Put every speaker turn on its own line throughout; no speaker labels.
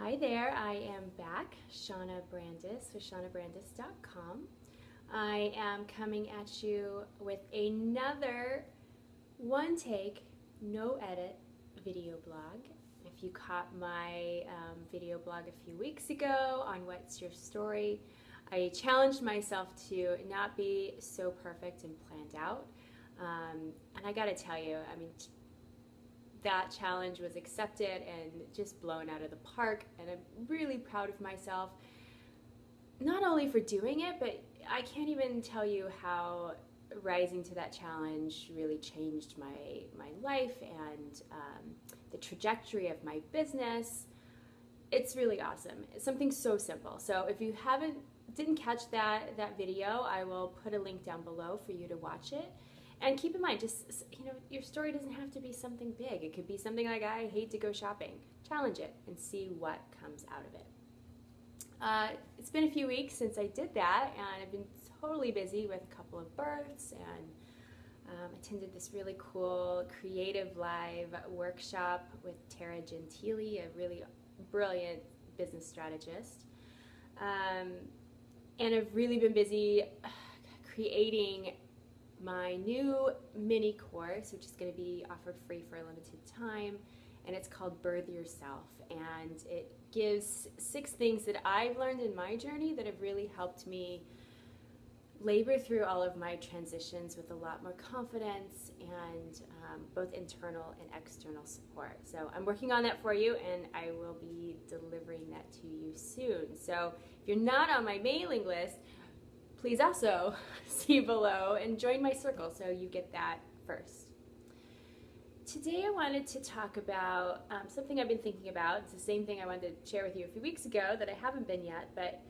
Hi there, I am back, Shauna Brandes with shaunabrandes.com. I am coming at you with another one take, no edit video blog. If you caught my video blog a few weeks ago on What's Your Story, I challenged myself to not be so perfect and planned out. And I gotta tell you, that challenge was accepted and just blown out of the park, and I'm really proud of myself, not only for doing it, but I can't even tell you how rising to that challenge really changed my life and the trajectory of my business. It's really awesome. It's something so simple. So if you didn't catch that video, I will put a link down below for you to watch it. And keep in mind, just, your story doesn't have to be something big. It could be something like, I hate to go shopping. Challenge it and see what comes out of it. It's been a few weeks since I did that, and I've been totally busy with a couple of births, and attended this really cool creative live workshop with Tara Gentile, a really brilliant business strategist. And I've really been busy creating my new mini course, which is going to be offered free for a limited time, and it's called Birth Yourself, and it gives 6 things that I've learned in my journey that have really helped me labor through all of my transitions with a lot more confidence and both internal and external support. So I'm working on that for you, and I will be delivering that to you soon. So if you're not on my mailing list, please also see below and join my circle so you get that first. Today I wanted to talk about something I've been thinking about. It's the same thing I wanted to share with you a few weeks ago that I haven't been yet, but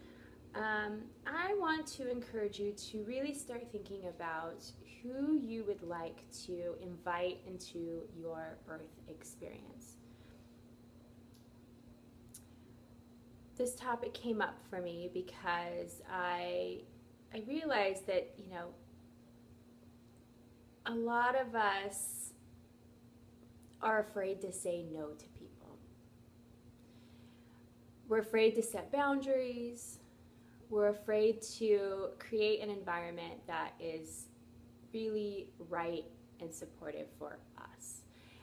I want to encourage you to really start thinking about who you would like to invite into your birth experience. This topic came up for me because I realized that, a lot of us are afraid to say no to people. We're afraid to set boundaries. We're afraid to create an environment that is really right and supportive for us.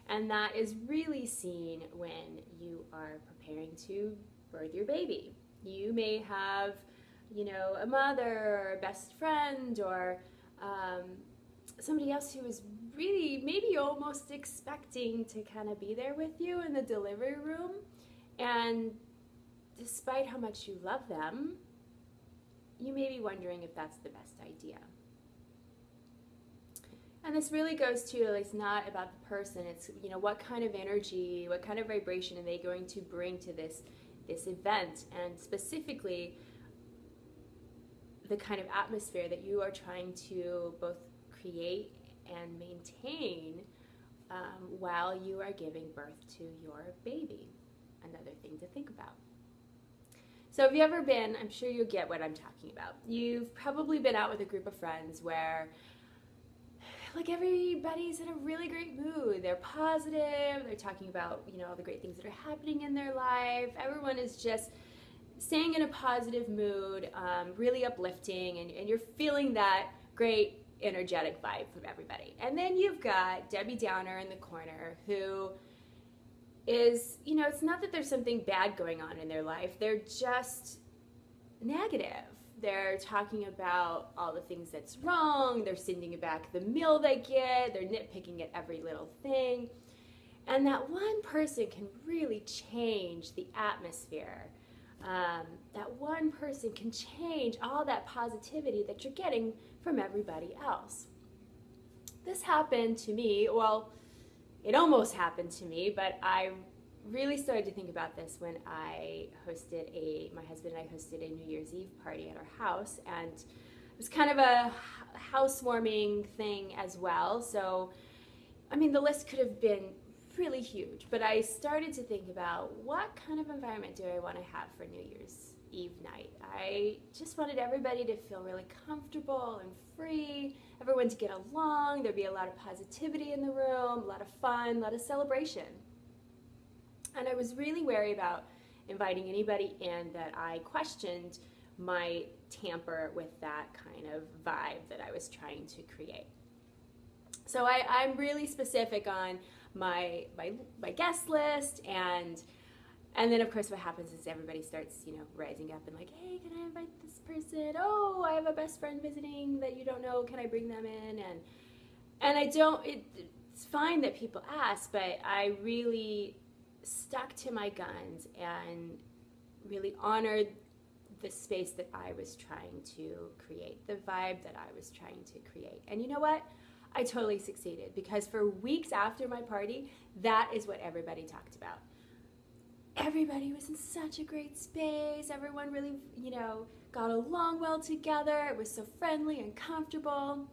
And that is really seen when you are preparing to birth your baby. You may have a mother or a best friend or somebody else who is really maybe almost expecting to kind of be there with you in the delivery room, and despite how much you love them, you may be wondering if that's the best idea. And this really goes to, it's not about the person, it's what kind of energy, what kind of vibration are they going to bring to this event, and specifically the kind of atmosphere that you are trying to both create and maintain while you are giving birth to your baby. Another thing to think about. So if you've ever been, I'm sure you'll get what I'm talking about. You've probably been out with a group of friends where everybody's in a really great mood. They're positive, they're talking about all the great things that are happening in their life. Everyone is just staying in a positive mood, really uplifting, and you're feeling that great energetic vibe from everybody. And then you've got Debbie Downer in the corner who is, it's not that there's something bad going on in their life, they're just negative. They're talking about all the things that's wrong, they're sending back the mail they get, they're nitpicking at every little thing. And that one person can really change the atmosphere. That one person can change all that positivity that you're getting from everybody else. This happened to me, well, it almost happened to me, but I really started to think about this when my husband and I hosted a New Year's Eve party at our house, and it was kind of a housewarming thing as well. So, the list could have been really huge, but I started to think about what kind of environment do I want to have for New Year's Eve night. I just wanted everybody to feel really comfortable and free, everyone to get along, there'd be a lot of positivity in the room, a lot of fun, a lot of celebration. And I was really wary about inviting anybody in that I questioned might tamper with that kind of vibe that I was trying to create. So I'm really specific on my guest list, and then of course what happens is everybody starts, rising up and like, hey, can I invite this person? Oh, I have a best friend visiting that you don't know. Can I bring them in? And I don't. It's fine that people ask, but I really stuck to my guns and really honored the space that I was trying to create, the vibe that I was trying to create. And you know what? I totally succeeded, because for weeks after my party, that is what everybody talked about. Everybody was in such a great space. Everyone really, got along well together. It was so friendly and comfortable.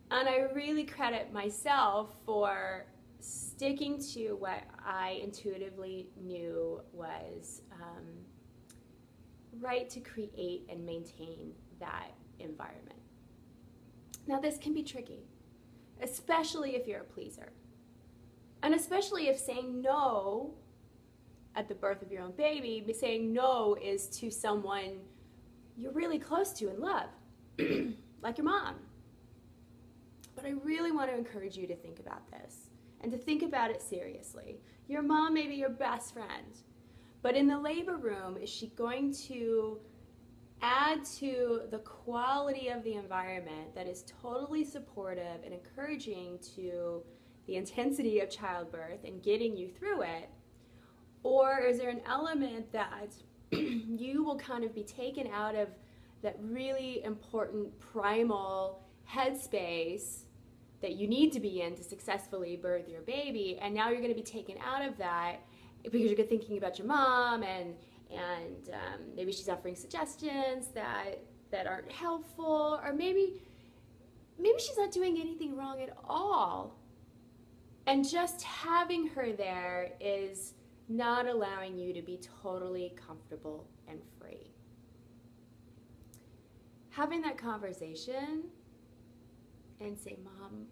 And I really credit myself for sticking to what I intuitively knew was right to create and maintain that environment. Now, this can be tricky, especially if you're a pleaser. And especially if saying no at the birth of your own baby, saying no is to someone you're really close to and love, like your mom. But I really want to encourage you to think about this and to think about it seriously. Your mom may be your best friend, but in the labor room, is she going to add to the quality of the environment that is totally supportive and encouraging to the intensity of childbirth and getting you through it? Or is there an element that you will kind of be taken out of that really important primal headspace that you need to be in to successfully birth your baby, and now you're going to be taken out of that because you're thinking about your mom, and maybe she's offering suggestions that aren't helpful, or maybe she's not doing anything wrong at all, and just having her there is not allowing you to be totally comfortable and free. Having that conversation and say, Mom,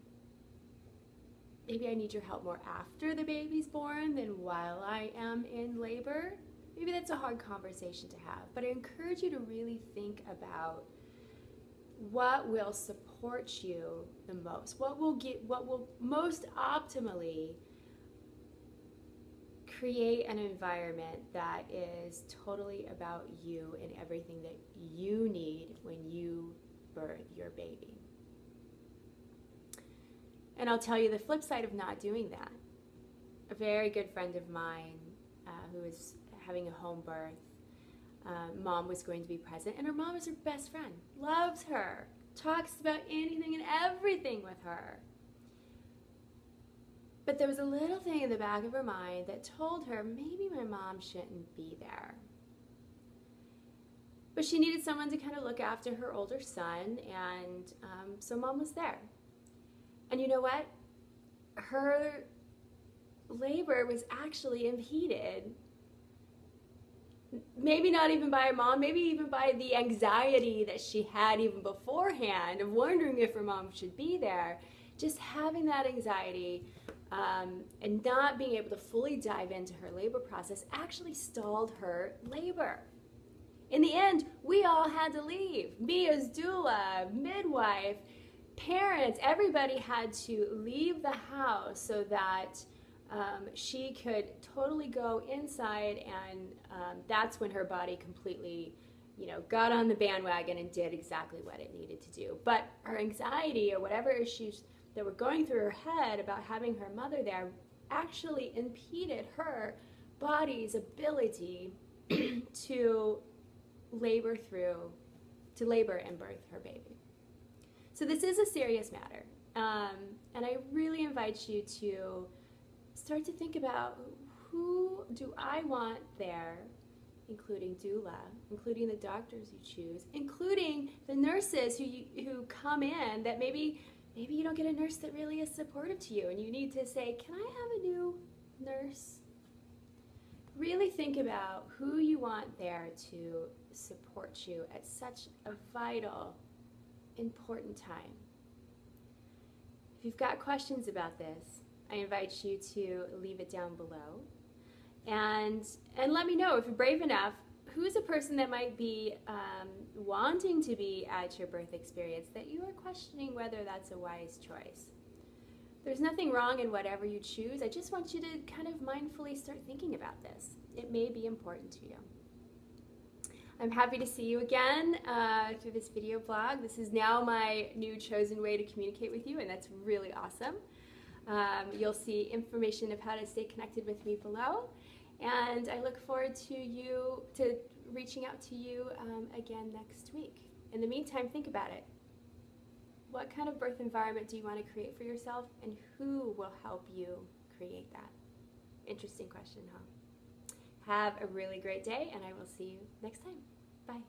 maybe I need your help more after the baby's born than while I am in labor. Maybe that's a hard conversation to have, but I encourage you to really think about what will support you the most, what will most optimally create an environment that is totally about you and everything that you need when you birth your baby. And I'll tell you the flip side of not doing that. A very good friend of mine who was having a home birth, mom was going to be present, and her mom is her best friend, loves her, talks about anything and everything with her. But there was a little thing in the back of her mind that told her maybe my mom shouldn't be there. But she needed someone to kind of look after her older son, and so mom was there. And you know what? Her labor was actually impeded, maybe not even by her mom, maybe even by the anxiety that she had even beforehand of wondering if her mom should be there. Just having that anxiety and not being able to fully dive into her labor process actually stalled her labor. In the end, we all had to leave. Me as doula, midwife, parents, everybody had to leave the house so that she could totally go inside, and that's when her body completely, got on the bandwagon and did exactly what it needed to do. But her anxiety or whatever issues that were going through her head about having her mother there actually impeded her body's ability to labor and birth her baby. So this is a serious matter, and I really invite you to start to think about, who do I want there, including doula, including the doctors you choose, including the nurses who come in that maybe you don't get a nurse that really is supportive to you, and you need to say, can I have a new nurse? Really think about who you want there to support you at such a vital, important time. If you've got questions about this, I invite you to leave it down below. And let me know, if you're brave enough, who's a person that might be wanting to be at your birth experience that you are questioning whether that's a wise choice. There's nothing wrong in whatever you choose. I just want you to kind of mindfully start thinking about this. It may be important to you. I'm happy to see you again through this video blog. This is now my new chosen way to communicate with you, and that's really awesome. You'll see information of how to stay connected with me below, and I look forward to reaching out to you again next week. In the meantime, think about it. What kind of birth environment do you want to create for yourself, and who will help you create that? Interesting question, huh? Have a really great day, and I will see you next time. Bye.